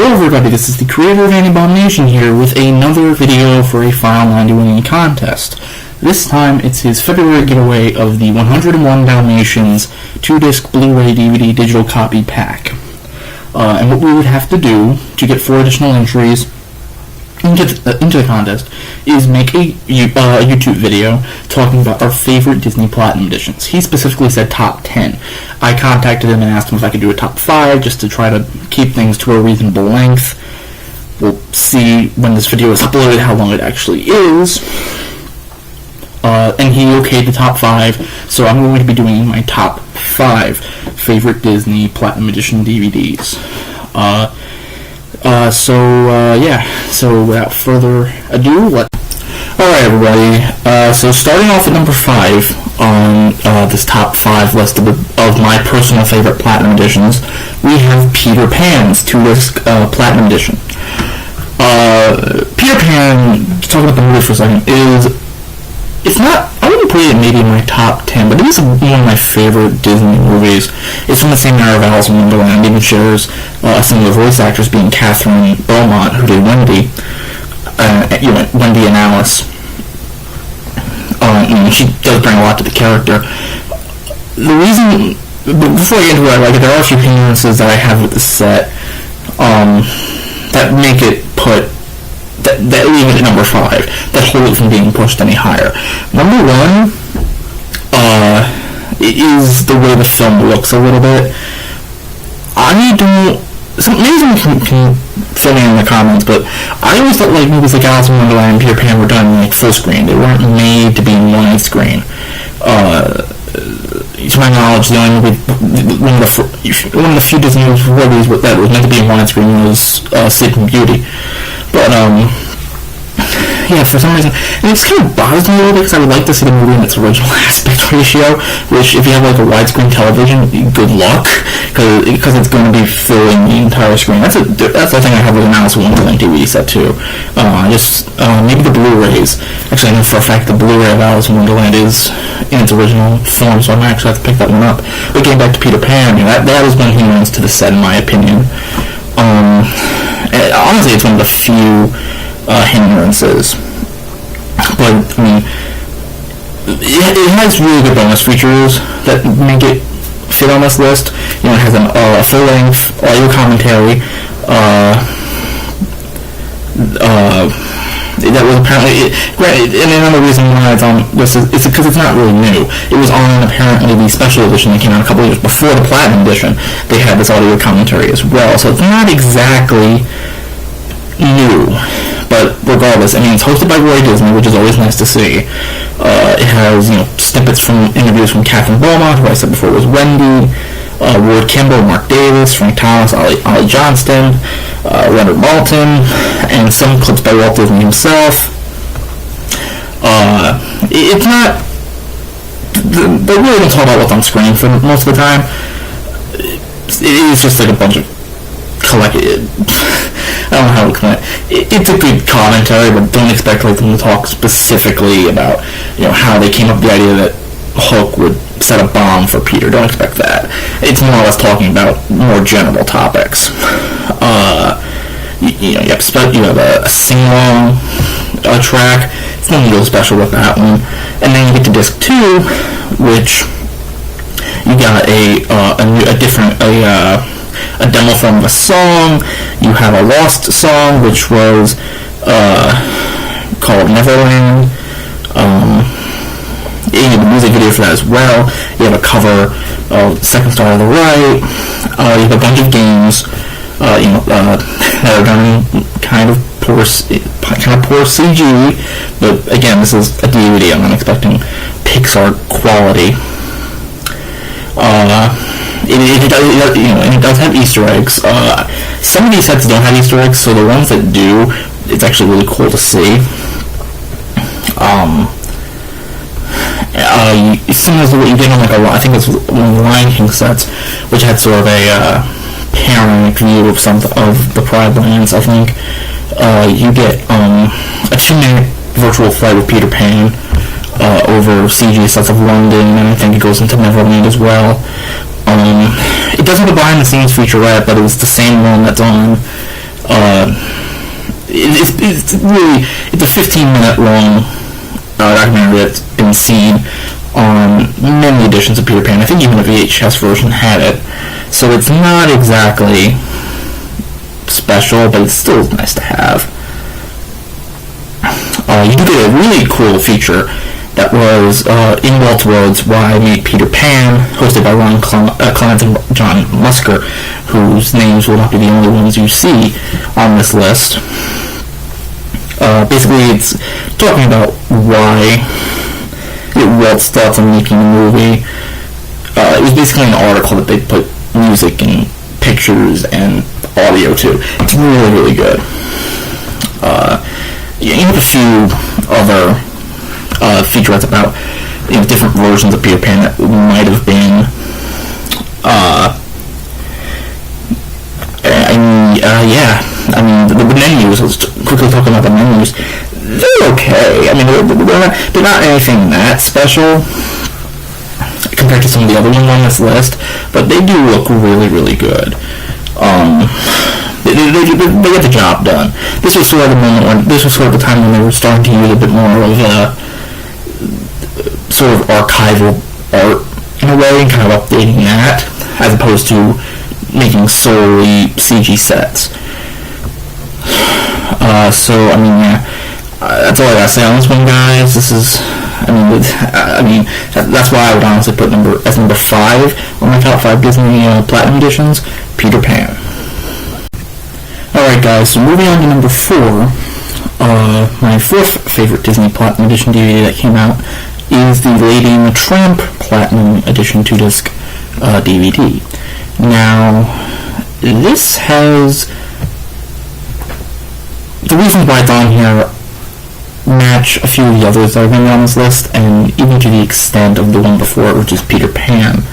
Hello everybody, this is the creator of Abomination here with another video for a Final 90 winning contest. This time it's his February giveaway of the 101 Dalmatians 2-disc Blu-ray DVD digital copy pack. And what we would have to do to get 4 additional entries into the contest is make a YouTube video talking about our favorite Disney Platinum editions. He specifically said top 10. I contacted him and asked him if I could do a top 5 just to try to keep things to a reasonable length. We'll see when this video is uploaded how long it actually is. And he okayed the top 5, so I'm going to be doing my top 5 favorite Disney Platinum Edition DVDs. So without further ado, Alright everybody, so starting off at number 5 on this top 5 list of my personal favorite Platinum Editions, we have Peter Pan's 2-disc Platinum Edition. Peter Pan, talking about the movie for a second, it's not, I wouldn't put it maybe in my top 10, but it is one of my favorite Disney movies. It's from the same era of Alice in Wonderland. It even shares some of the voice actors being Catherine Beaumont, who did Wendy, Wendy and Alice. She does bring a lot to the character. The reason, before I get into it, there are a few hindrances that I have with the set that make it that leave it at number 5, that hold it from being pushed any higher. Number 1 is the way the film looks a little bit. Maybe someone can fill me in the comments, but I always thought movies like Alice in Wonderland and Peter Pan were done in full screen. They weren't made to be in widescreen. To my knowledge, the only movie, one of the few Disney movies that was meant to be in widescreen was Sleeping Beauty. But, for some reason, and it just kind of bothers me a little bit because I would like to see the movie in its original aspect ratio, which if you have a widescreen television, good luck, because it's going to be filling the entire screen. That's the thing I have with an Alice in Wonderland DVD set too. Maybe the Blu-rays. Actually, I know for a fact the Blu-ray of Alice in Wonderland is in its original form, so I might actually have to pick that one up. But getting back to Peter Pan, that was one hindrance to the set, in my opinion. Honestly, it's one of the few hindrances. But, it has really good bonus features that make it fit on this list. It has a full-length audio commentary, that was apparently, and another reason why it's on this is because it's not really new. It was on apparently the special edition that came out a couple of years before the Platinum edition. They had this audio commentary as well, so it's not exactly new. But regardless, it's hosted by Roy Disney, which is always nice to see. It has, snippets from interviews from Catherine Beaumont, who I said before was Wendy, Ward Kimball, Mark Davis, Frank Thomas, Ollie Johnston, Leonard Maltin, and some clips by Walt Disney himself. It's not... They really don't talk about what's on screen for most of the time. It is just a bunch of collected... I don't know how to explain it. It's a good commentary, but don't expect them to talk specifically about, how they came up with the idea that Hook would set a bomb for Peter. Don't expect that. It's more or less talking about more general topics. You have a sing-along track. It's nothing real special with that one. And then you get to disc 2, which you got a demo form of a song. You have a lost song, which was called Neverland. You have a music video for that as well. You have a cover of Second Star to the Right. You have a bunch of games that are done kind of poor CG, but again, this is a DVD. I'm not expecting Pixar quality. It does have Easter eggs. Some of these sets don't have Easter eggs, so the ones that do, it's actually really cool to see. Similar to what you get on I think it's one of the Lion King sets, which had sort of a panoramic view of the Pride Lands. I think you get a 2-minute virtual flight with Peter Pan over CG sets of London, and I think it goes into Neverland as well. It does have a behind-the-scenes featurette, but it was the same one that's on It's really, it's a 15-minute long documentary that's been seen on many editions of Peter Pan. I think even the VHS version had it. So it's not exactly special, but it's still nice to have. You do get a really cool feature that was in Walt's Words, Why I Made Peter Pan, hosted by Ron Clements and John Musker, whose names will not be the only ones you see on this list. Basically, it's talking about why Walt's thoughts on making the movie. It was basically an article that they put music and pictures and audio to. It's really, really good. You have a few other featurettes about different versions of Peter Pan that might have been the menus. Let's quickly talk about the menus. They're okay. I mean, they're not anything that special compared to some of the other ones on this list, but they do look really, really good. They get the job done. This was sort of the moment when, this was sort of the time when they were starting to use a bit more of sort of archival art in a way, and kind of updating that, as opposed to making solely CG sets. That's all I gotta say on this one, guys. This is, that's why I would honestly put number 5 on my top 5 Disney Platinum Editions, Peter Pan. Alright guys, so moving on to number 4, my 4th favorite Disney Platinum Edition DVD that came out is the Lady and the Tramp Platinum Edition 2-disc DVD. Now, this has, the reasons why it's on here match a few of the others that are going to be on this list, and even to the extent of the one before it, which is Peter Pan.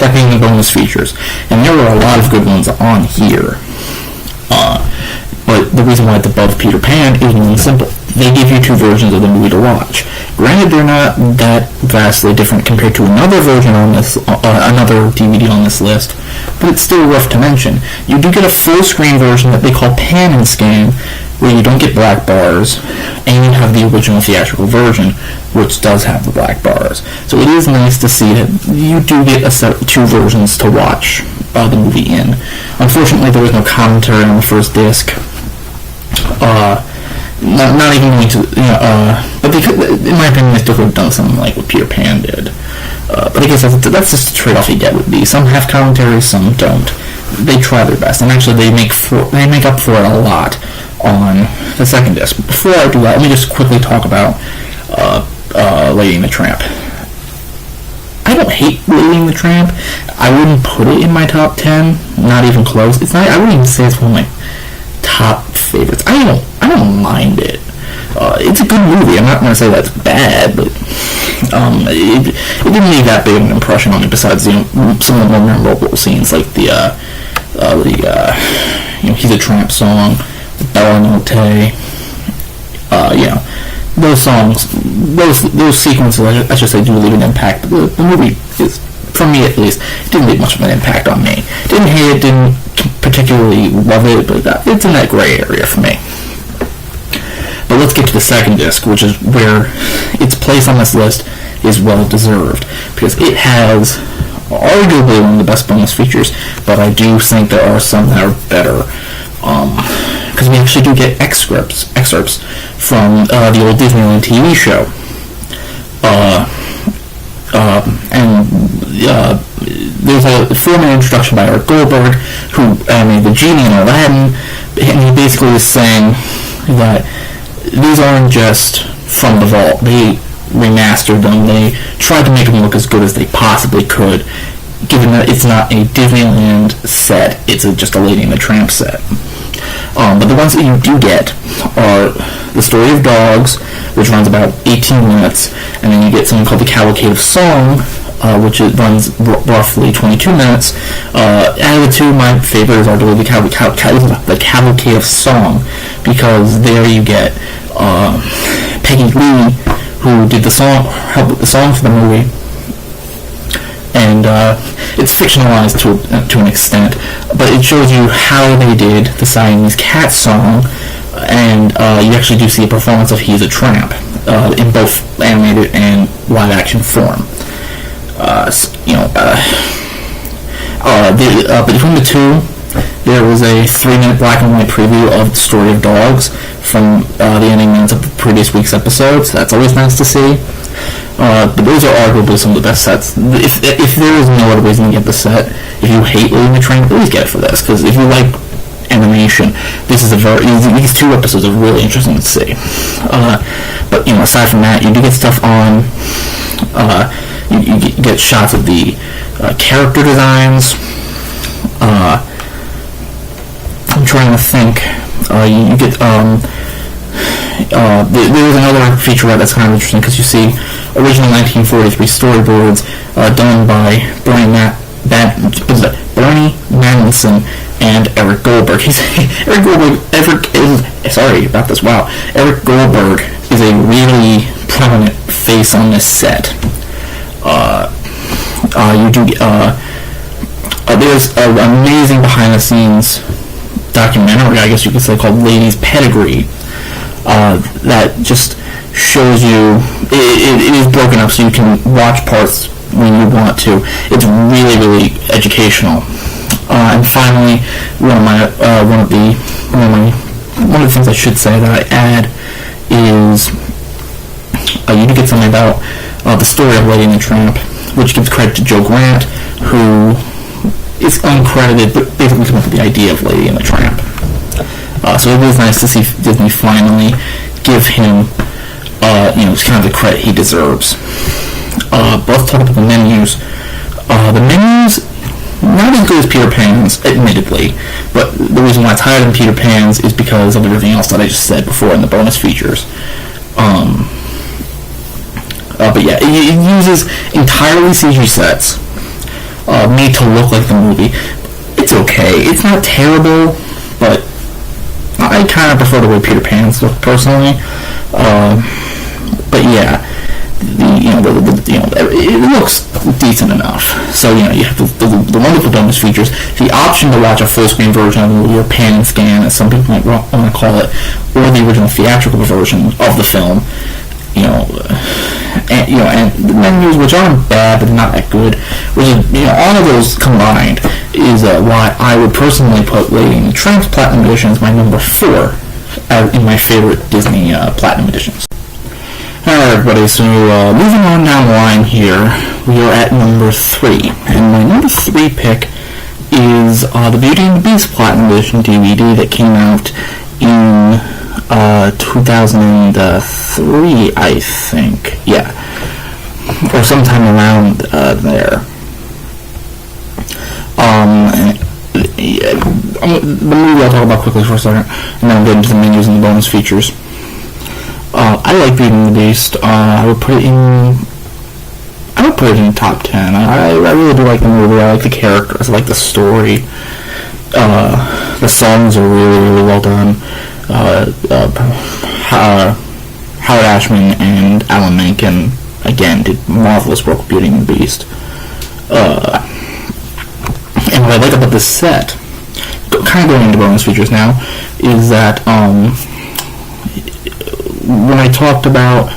That being the bonus features. And there were a lot of good ones on here. But the reason why it's above Peter Pan is really simple. They give you 2 versions of the movie to watch. Granted, they're not that vastly different compared to another version on this, another DVD on this list, but it's still worth to mention. You do get a full-screen version that they call Pan and Scan, where you don't get black bars, and you have the original theatrical version, which does have the black bars. So it is nice to see that you do get a set of 2 versions to watch the movie in. Unfortunately, there was no commentary on the first disc. Not even going to, but they could, in my opinion, they still could have done something like what Peter Pan did. But I guess that's just the trade-off you get with these. Some have commentary, some don't. They try their best, and actually they make up for it a lot on the second disc. But before I do that, let me just quickly talk about Lady and the Tramp. I don't hate Lady and the Tramp. I wouldn't put it in my top 10, not even close. It's not. I wouldn't even say it's one of my top favorites. I don't mind it. It's a good movie. I'm not going to say that's bad, but it didn't leave that big of an impression on me. Besides, some of the more memorable scenes, like the He's a Tramp song, Bella Notte. Those songs, those sequences, I should say, do leave an impact. The movie is, for me at least, didn't leave much of an impact on me. Didn't hate it, didn't particularly love it, but it's in that gray area for me. But let's get to the second disc, which is where its place on this list is well deserved, because it has arguably one of the best bonus features, but I do think there are some that are better. Because we actually do get excerpts from the old Disneyland TV show. There's a 4-minute introduction by Art Goldberg, who made the genie in Aladdin, and he basically is saying that these aren't just from the vault. They remastered them. They tried to make them look as good as they possibly could, given that it's not a Disneyland set, it's just a Lady and the Tramp set. But the ones that you do get are The Story of Dogs, which runs about 18 minutes, and then you get something called The Cavalcade of Song, which runs roughly 22 minutes. Out of the two, my favorite is arguably the Cavalcade of Song, because there you get Peggy Lee, who did the song, helped with the song for the movie, and it's fictionalized to an extent, but it shows you how they did the Siamese Cat song, and you actually do see a performance of He's a Tramp in both animated and live-action form. But between the two, there was a 3-minute black and white preview of The Story of Dogs from the ending minutes of the previous week's episodes. That's always nice to see. But those are arguably some of the best sets. If there is no other reason to get the set, if you hate Lady and the Tramp, please get it for this, because if you like animation, these 2 episodes are really interesting to see. But aside from that, you do get stuff on. You get shots of the character designs. I'm trying to think. You get there was another featurette that's kind of interesting, because you see original 1943 storyboards done by Bernie Mandelson and Eric Goldberg. Eric Goldberg is a really prominent face on this set. There's an amazing behind-the-scenes documentary, I guess you could say, called Lady's Pedigree, that just shows you, it is broken up so you can watch parts when you want to. It's really, really educational. And finally, one of the things I should say that I add is you do get something about the story of Lady and the Tramp, which gives credit to Joe Grant, who is uncredited, but basically came up with the idea of Lady and the Tramp. So it was nice to see Disney finally give him, kind of the credit he deserves. But let's talk about the menus. The menus, not as good as Peter Pan's, admittedly, but the reason why it's higher than Peter Pan's is because of everything else that I just said before in the bonus features. But yeah, it uses entirely CG sets made to look like the movie. It's okay. It's not terrible, but I kind of prefer the way Peter Pan's look personally. But yeah, it looks decent enough. So you have the wonderful bonus features, the option to watch a full screen version of the movie, or pan and scan, as some people might want to call it, or the original theatrical version of the film. And the menus, which aren't bad but not that good, which is, all of those combined is why I would personally put Lady and the Tramp's Platinum Edition as my number 4 in my favorite Disney Platinum Editions. Alright everybody, so moving on down the line here, we are at number 3, and my number 3 pick is the Beauty and the Beast Platinum Edition DVD that came out in 2003, I think. Yeah. Or sometime around there. The movie I'll talk about quickly for a second, and then I'll get into the menus and the bonus features. I like Beauty and the Beast. I would put it in the top 10. I really do like the movie. I like the characters. I like the story. The songs are really, really well done. Howard Ashman and Alan Menken again did marvelous work with Beauty and the Beast. And what I like about this set, kind of going into bonus features now, is that when I talked about,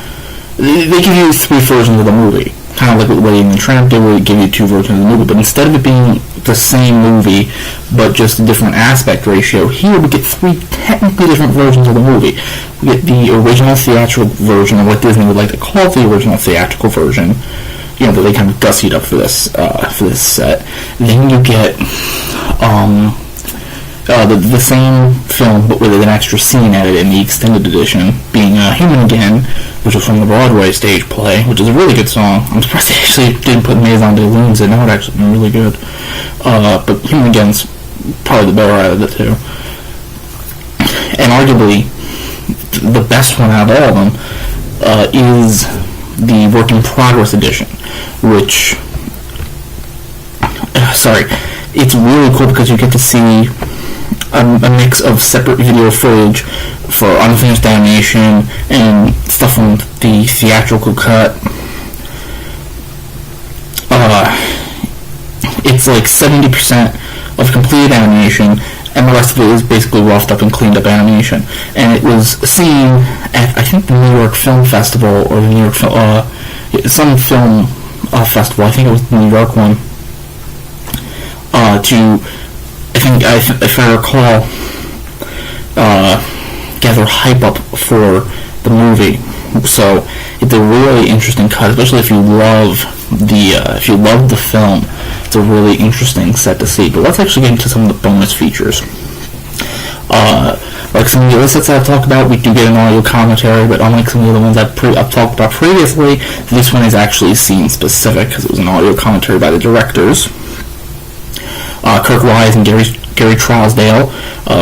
they give you 3 versions of the movie, kind of like what Lady and the Tramp did, where they give you 2 versions of the movie, but instead of it being the same movie but just a different aspect ratio, here we get 3 technically different versions of the movie. We get the original theatrical version, or what Disney would like to call the original theatrical version, that they kind of gussied up for this set. Then you get the same film but with an extra scene added in the extended edition, being Human Again, which was from the Broadway stage play, which is a really good song. I'm surprised they actually didn't put Maison de Lune in. That would actually be really good. But Human Again's probably the better out of the two. And arguably, the best one out of all of them is the Work in Progress edition, which, it's really cool because you get to see a mix of separate video footage for unfinished animation and stuff from the theatrical cut. it's like 70% of completed animation, and the rest of it is basically roughed up and cleaned up animation. And it was seen at, I think, the New York Film Festival, or the New York some film festival. I think it was the New York one. If I recall, gather hype up for the movie. So it's a really interesting cut, especially if you love the film. It's a really interesting set to see. But let's actually get into some of the bonus features. Like some of the other sets that I've talked about, we do get an audio commentary, but unlike some of the ones I've talked about previously, this one is actually scene specific because it was an audio commentary by the directors. Kirk Wise and Gary Trousdale,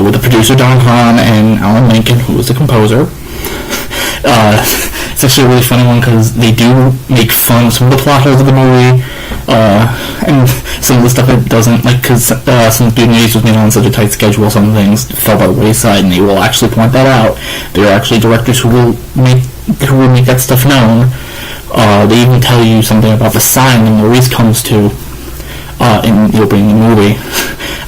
with the producer Don Hahn and Alan Menken, who was the composer. It's actually a really funny one because they do make fun of some of the plot holes of the movie, and some of the stuff it doesn't, like, because since Beauty and the Beast was made on such a tight schedule, some things fell by the wayside, and they will actually point that out. There are actually directors who will make that stuff known. They even tell you something about the sign when Maurice comes to in the opening of the movie.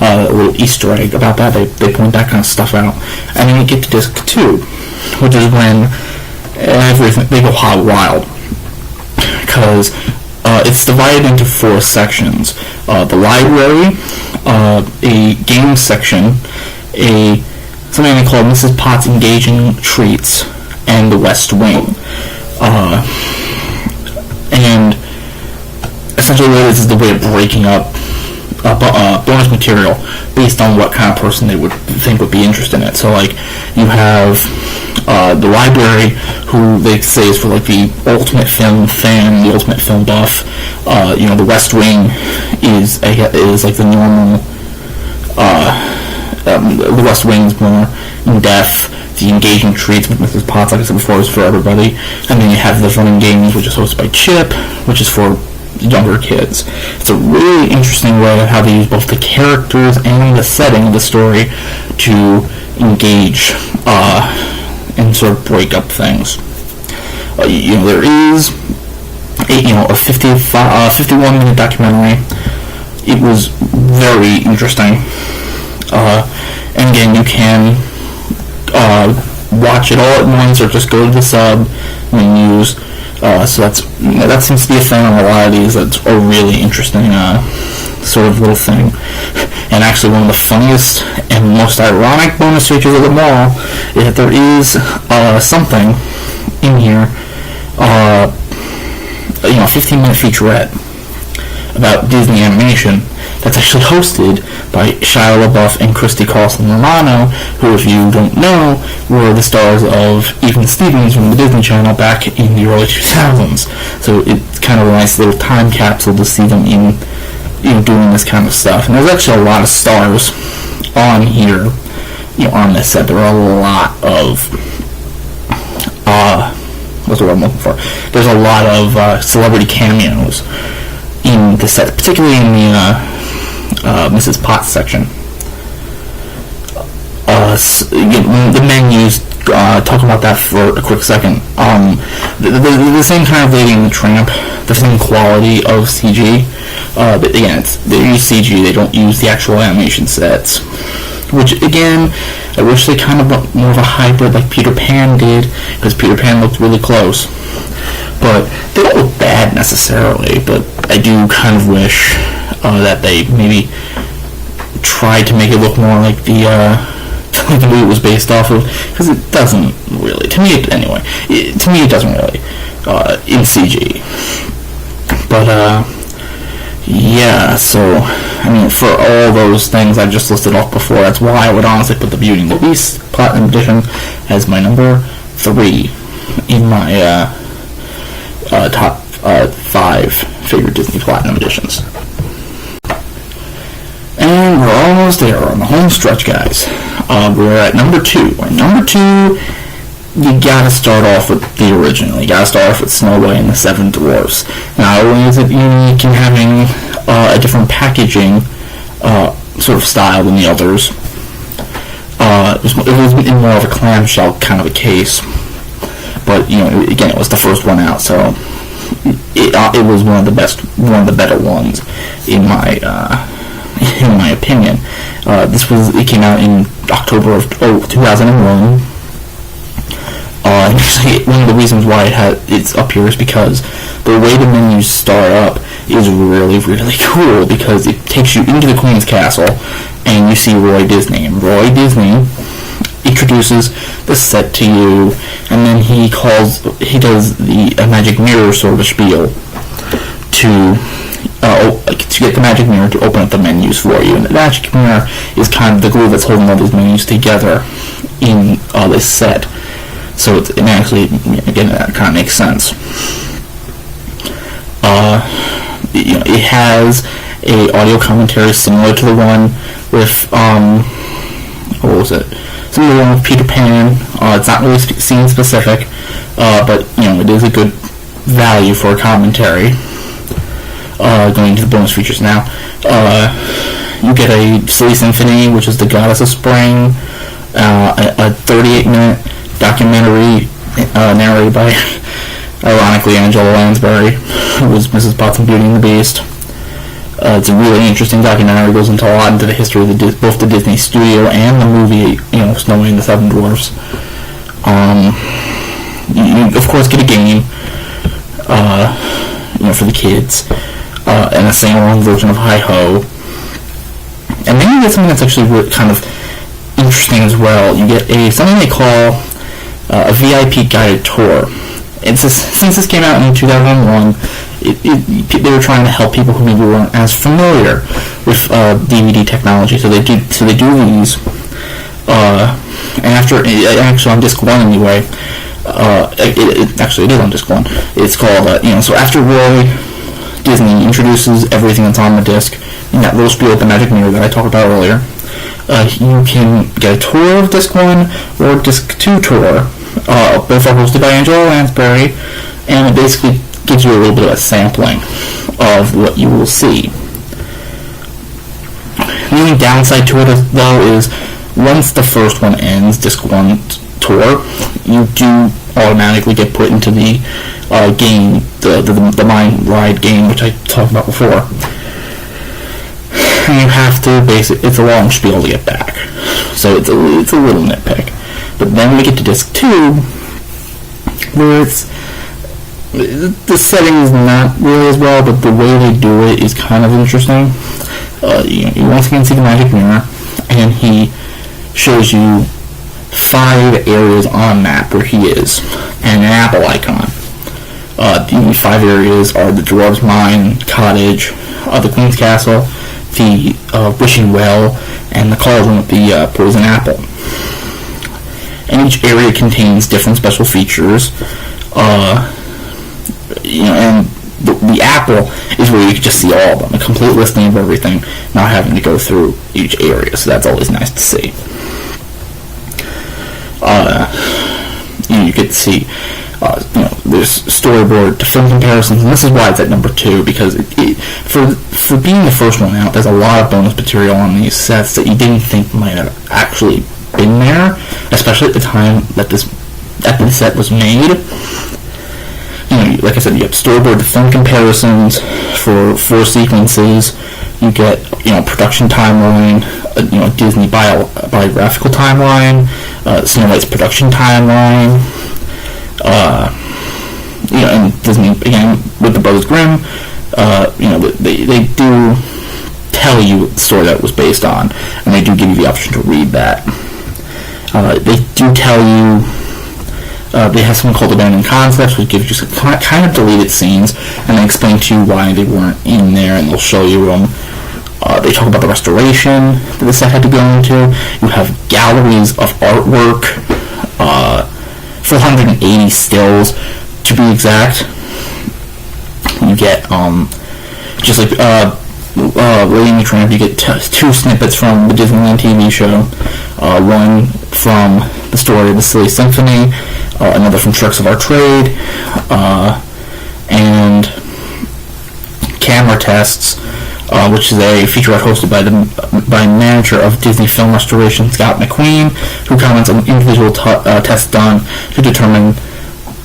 A little Easter egg about that. They point that kind of stuff out. And then you get to disc 2, which is when they go hog wild, because it's divided into 4 sections: the library, a game section, something they call Mrs. Potts Engaging Treats, and the West Wing. And essentially, this is the way of breaking up bonus material based on what kind of person they would think would be interested in it. So, like, you have the library, who they say is for, like, the ultimate film fan, the ultimate film buff. The West Wing is like the normal. The West Wing is more in depth. The Engaging Treats with Mrs. Potts, like I said before, is for everybody. And then you have the Running Games, which is hosted by Chip, which is for younger kids. It's a really interesting way of how they use both the characters and the setting of the story to engage and sort of break up things. There is a 51-minute documentary. It was very interesting. And again, you can watch it all at once or just go to the sub menus. So that seems to be a thing on a lot of these. That's a really interesting sort of little thing. And actually, one of the funniest and most ironic bonus features of them all is that there is something in here, a 15-minute featurette about Disney animation that's actually hosted by Shia LaBeouf and Christy Carlson Romano, who, if you don't know, were the stars of Even Stevens from the Disney Channel back in the early 2000s. So it's kind of a nice little time capsule to see them in doing this kind of stuff. And there's actually a lot of stars on here, on this set. There are a lot of what's the word I'm looking for? There's a lot of celebrity cameos in the set, particularly in the Mrs. Potts section. The menus, talk about that for a quick second. The same kind of Lady and the Tramp, the same quality of CG. But again, they use CG, they don't use the actual animation sets. Which, again, I wish they kind of went more of a hybrid like Peter Pan did, because Peter Pan looked really close. But they don't look bad necessarily, but I do kind of wish that they maybe tried to make it look more like the movie it was based off of, because it doesn't really, to me it doesn't really, in CG. But, yeah, so, for all those things I just listed off before, that's why I would honestly put the Beauty and the Beast Platinum Edition as my number 3 in my top 5 favorite Disney Platinum Editions. And we're almost there on the home stretch, guys. We're at number 2. At number 2, you gotta start off with the original. You gotta start off with Snow White and the Seven Dwarfs. Not only is it unique in having a different packaging sort of style than the others, it was in more of a clamshell kind of a case. But, again, it was the first one out, so it was one of the better ones in my opinion. It came out in October of 2001. Actually, one of the reasons why it's up here is because the way the menus start up is really, really cool, because it takes you into the Queen's Castle and you see Roy Disney. And Roy Disney introduces the set to you, and then he does the magic mirror sort of spiel to get the magic mirror to open up the menus for you. And the magic mirror is kind of the glue that's holding all these menus together in this set. So it actually, again, that kind of makes sense. It has a audio commentary similar to the one with what was it? Similar to the one with Peter Pan. It's not really scene specific, but it is a good value for a commentary. Going into the bonus features now, you get a Silly Symphony, which is the Goddess of Spring, a 38-minute documentary narrated by, ironically, Angela Lansbury, who was Mrs. Potts and Beauty and the Beast. It's a really interesting documentary. It goes into a lot into the history of both the Disney studio and the movie, Snow White and the Seven Dwarfs. You of course get a game, for the kids, and a sing-along version of Hi-Ho. And then you get something that's actually really kind of interesting as well. You get something they call a VIP guided tour. Since this came out in 2001, they were trying to help people who maybe weren't as familiar with DVD technology. So they do these, and actually on disc 1 anyway. It is on disc 1. It's called so after Roy Disney introduces everything that's on the disc in that little spiel with the magic mirror that I talked about earlier, you can get a tour of disc 1 or disc 2 tour. Both are hosted by Angela Lansbury, and it basically gives you a little bit of a sampling of what you will see. The only downside to it, though, is once the first one ends, disc 1 tour, you do automatically get put into the game, the Mind Ride game, which I talked about before. And you have to it's a long spiel to get back, so it's a little nitpick. But then we get to disc 2, where the setting is not really as well, but the way they do it is kind of interesting. You once again see the magic mirror, and he shows you 5 areas on a map where he is, and an apple icon. The 5 areas are the Dwarves' Mine, Cottage, the Queen's Castle, the Wishing Well, and the Cauldron with the Poison Apple. And each area contains different special features, and the apple is where you can just see all of them, a complete listing of everything, not having to go through each area, so that's always nice to see. You get to see, there's storyboard to film comparisons, and this is why it's at number 2, because for being the first one out, there's a lot of bonus material on these sets that you didn't think might have actually been there, especially at the time that this set was made. Like I said, you get storyboard to film comparisons for 4 sequences. You get production timeline, Disney biographical timeline, Snow White's production timeline, and Disney again with the Brothers Grimm. They do tell you the story that it was based on, and they do give you the option to read that. They do tell you, they have something called Abandoned Concepts, which gives you some kind of deleted scenes, and they explain to you why they weren't in there, and they'll show you them. They talk about the restoration that the set had to go into. You have galleries of artwork, 480 stills, to be exact. You get, just like Lady and the Tramp, you get 2 snippets from the Disneyland TV show. One from the story of the Silly Symphony, another from Tricks of Our Trade, and Camera Tests, which is a featurette hosted by manager of Disney Film Restoration, Scott McQueen, who comments on individual tests done to determine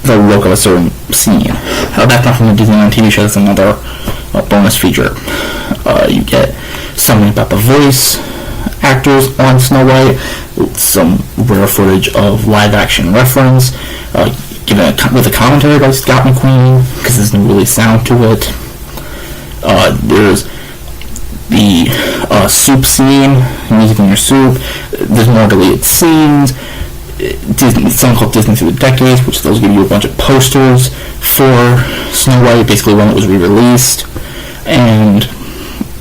the look of a certain scene. That's not from the Disneyland TV show. That's another bonus feature. You get something about the voice actors on Snow White, some rare footage of live-action reference, given with a commentary by Scott McQueen, because there's no really sound to it. There's the soup scene, music in your soup. There's more deleted scenes. Something called Disney Through the Decades, which those give you a bunch of posters for Snow White, basically when it was re-released, and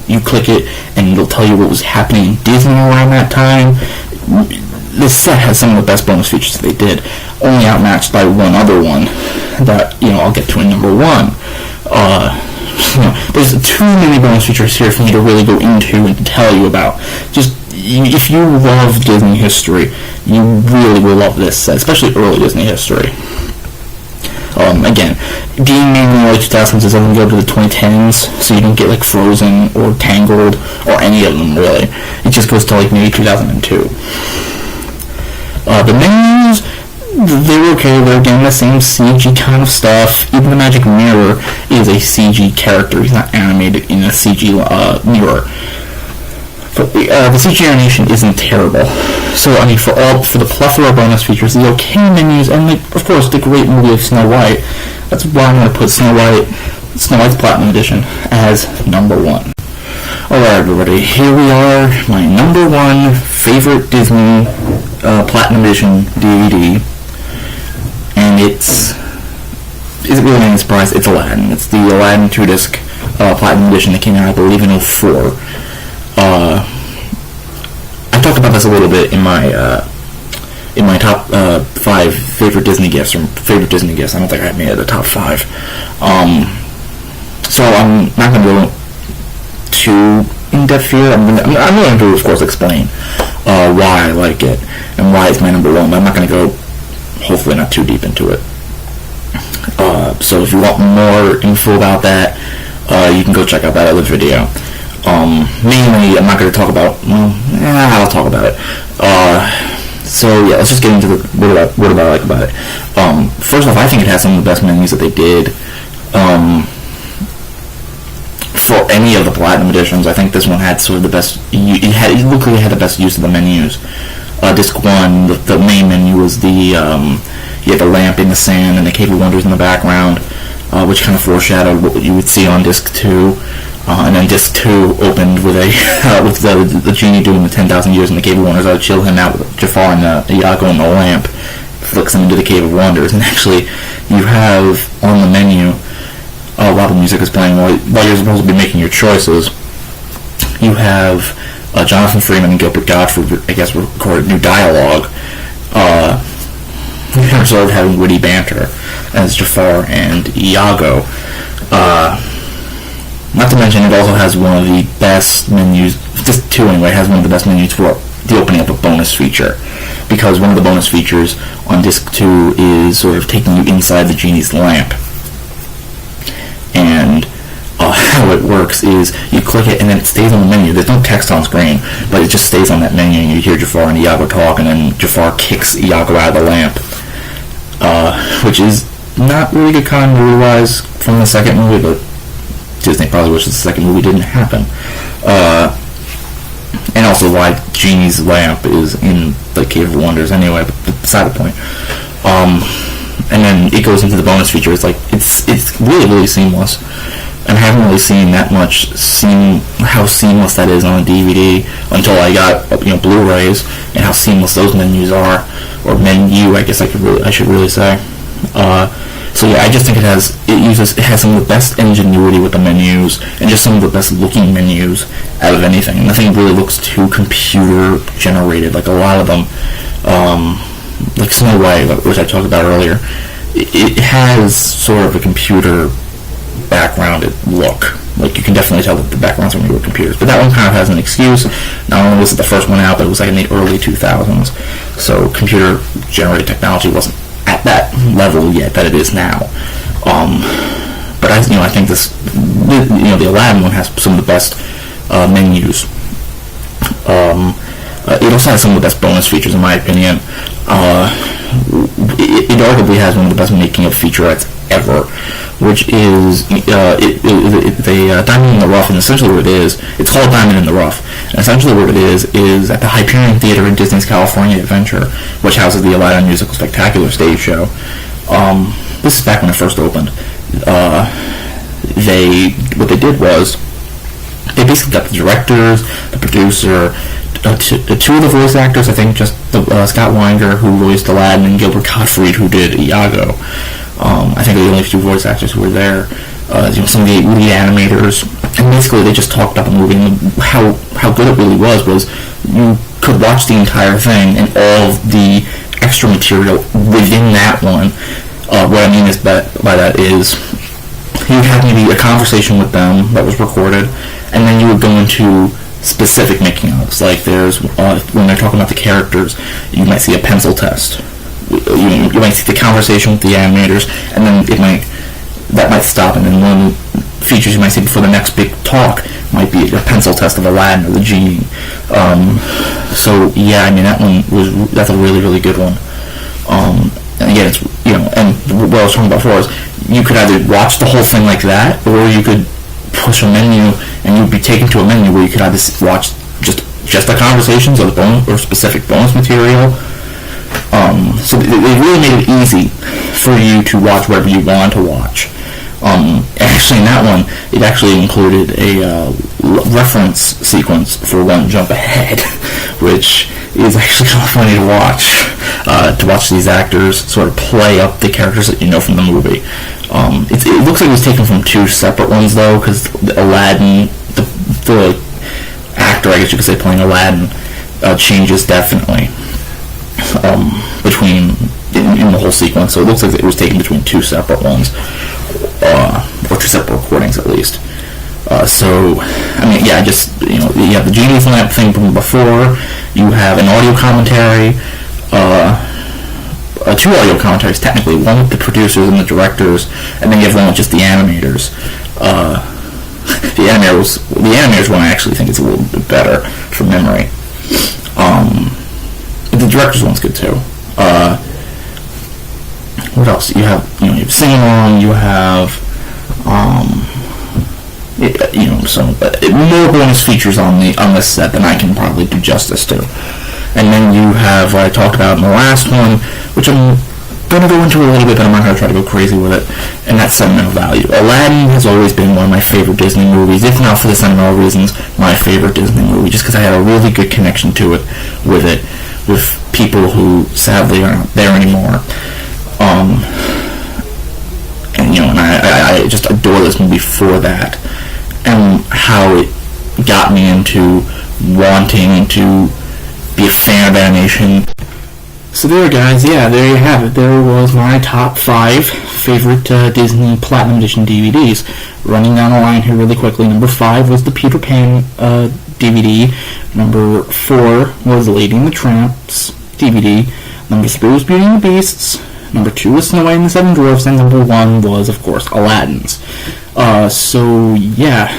you click it and it'll tell you what was happening in Disney around that time. This set has some of the best bonus features that they did, only outmatched by one other one that, I'll get to in number one. There's too many bonus features here for me to really go into and to tell you about. Just, if you love Disney history, you really will love this set, especially early Disney history. Again, being made in the early 2000s doesn't go to the 2010s, so you don't get like Frozen or Tangled or any of them really. It just goes to like maybe 2002. The menus, they were okay. They're getting the same CG kind of stuff. Even the Magic Mirror is a CG character. He's not animated in a CG mirror. But the CG animation isn't terrible. So for the plethora of bonus features, the okay menus, and of course the great movie of Snow White, that's why I'm going to put Snow White's Platinum Edition as number one. Alright everybody, here we are, my number one favorite Disney Platinum Edition DVD, and is it really any surprise? It's Aladdin. It's the Aladdin 2-disc Platinum Edition that came out, I believe, in 2004. I talked about this a little bit in my top 5 favorite Disney gifts, or favorite Disney gifts. I don't think I made it a top 5. So I'm not going to go too in-depth here. I'm going to, of course, explain why I like it and why it's my number one, but I'm not going to go, hopefully, not too deep into it. So if you want more info about that, you can go check out that other video. Mainly, I'm not going to talk about, I'll talk about it. So yeah, let's just get into what I like about it. First off, I think it has some of the best menus that they did. For any of the Platinum Editions, I think this one had sort of the best, it looked like it had the best use of the menus. Disc 1, the main menu was you had the lamp in the sand and the Cave of Wonders in the background, which kind of foreshadowed what you would see on Disc 2. And then Disc 2 opened with with the genie doing the 10,000 years in the Cave of Wonders. I would chill him out with Jafar and Iago and the lamp, flicks him into the Cave of Wonders, and actually you have on the menu, while the music is playing, while you're supposed to be making your choices, you have Jonathan Freeman and Gilbert Gottfried, I guess, recorded new dialogue, sort of having witty banter as Jafar and Iago. Not to mention, it also has one of the best menus, Disc 2 anyway, has one of the best menus for the opening up a bonus feature. Because one of the bonus features on Disc 2 is sort of taking you inside the genie's lamp. And how it works is you click it and then it stays on the menu. There's no text on screen, but it just stays on that menu and you hear Jafar and Iago talk, and then Jafar kicks Iago out of the lamp. Which is not really good continuity-wise from the second movie, but Disney probably wishes the second movie didn't happen. And also why Genie's lamp is in the Cave of Wonders anyway, but beside the point. And then it goes into the bonus feature. It's really, really seamless. And I haven't really seen how seamless that is on a DVD until I got Blu-rays, and how seamless those menus are, or menu, I guess I should really say. So yeah, I just think it has some of the best ingenuity with the menus, and just some of the best looking menus out of anything. Nothing really looks too computer generated, like a lot of them, like Snow White, which I talked about earlier. It has sort of a computer backgrounded look. Like, you can definitely tell that the backgrounds are newer computers. But that one kind of has an excuse. Not only was it the first one out, but it was like in the early 2000s. So computer generated technology wasn't at that level yet that it is now. But I think the Aladdin one has some of the best menus. It also has some of the best bonus features, in my opinion. it arguably has one of the best making-of featurettes ever, which is Diamond in the Rough, and essentially what it is, it's called Diamond in the Rough, and essentially what it is at the Hyperion Theater in Disney's California Adventure, which houses the Aladdin Musical Spectacular stage show. This is back when it first opened. What they did was, they basically got the directors, the producer, two of the voice actors, I think just Scott Weinger, who voiced Aladdin, and Gilbert Gottfried, who did Iago. I think they're the only two voice actors who were there. Some of the lead animators, and basically they just talked about the movie, and how good it really was you could watch the entire thing and all of the extra material within that one. What I mean is by that is, you would have maybe a conversation with them that was recorded, and then you would go into specific making-ofs. Like there's when they're talking about the characters, you might see a pencil test. You might see the conversation with the animators, and then that might stop, and then one of the features you might see before the next big talk might be a pencil test of Aladdin or the genie. So yeah, I mean that's a really, really good one. And again, it's and what I was talking about before is, you could either watch the whole thing like that, or you could push a menu and you'd be taken to a menu where you could either watch just the conversations or specific bonus material. So they really made it easy for you to watch whatever you want to watch. Actually, in that one, it actually included a reference sequence for One Jump Ahead, which is actually kind of funny to watch these actors sort of play up the characters that you know from the movie. It looks like it was taken from two separate ones, though, because Aladdin, the actor, I guess you could say, playing Aladdin, changes definitely between in the whole sequence. So it looks like it was taken between two separate ones, or two separate recordings at least. So, I mean, yeah, you have the Genie's Lamp thing from before. You have an audio commentary, two audio commentaries technically, one with the producers and the directors, and then you have one with just the animators. The animators one I actually think is a little bit better from memory. The director's one's good too. What else? You have sing along. You have some more bonus features on this set than I can probably do justice to. And then you have what I talked about in the last one, which I'm going to go into a little bit, but I'm not going to try to go crazy with it, and that's sentimental value. Aladdin has always been one of my favorite Disney movies, if not for the sentimental reasons, my favorite Disney movie, just because I had a really good connection to it, with people who sadly aren't there anymore. And I just adore this movie for that, and how it got me into wanting to be a fan of animation. So there, guys, yeah, there you have it. There was my top 5 favorite Disney Platinum Edition DVDs. Running down the line here really quickly, number 5 was the Peter Pan DVD. Number 4 was Lady and the Tramps DVD. Number 3 was Beauty and the Beasts. Number 2 was Snow White and the Seven Dwarfs. And number 1 was, of course, Aladdin's. So yeah,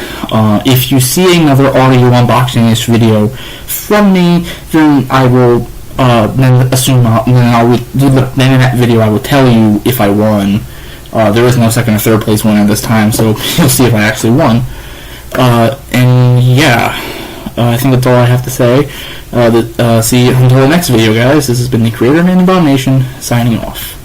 if you see another audio unboxing this video from me, then I will then in that video I will tell you if I won. There is no second or third place winner this time, so you'll see if I actually won. And yeah, I think that's all I have to say. See you until the next video, guys. This has been the Creator Man Abomination signing off.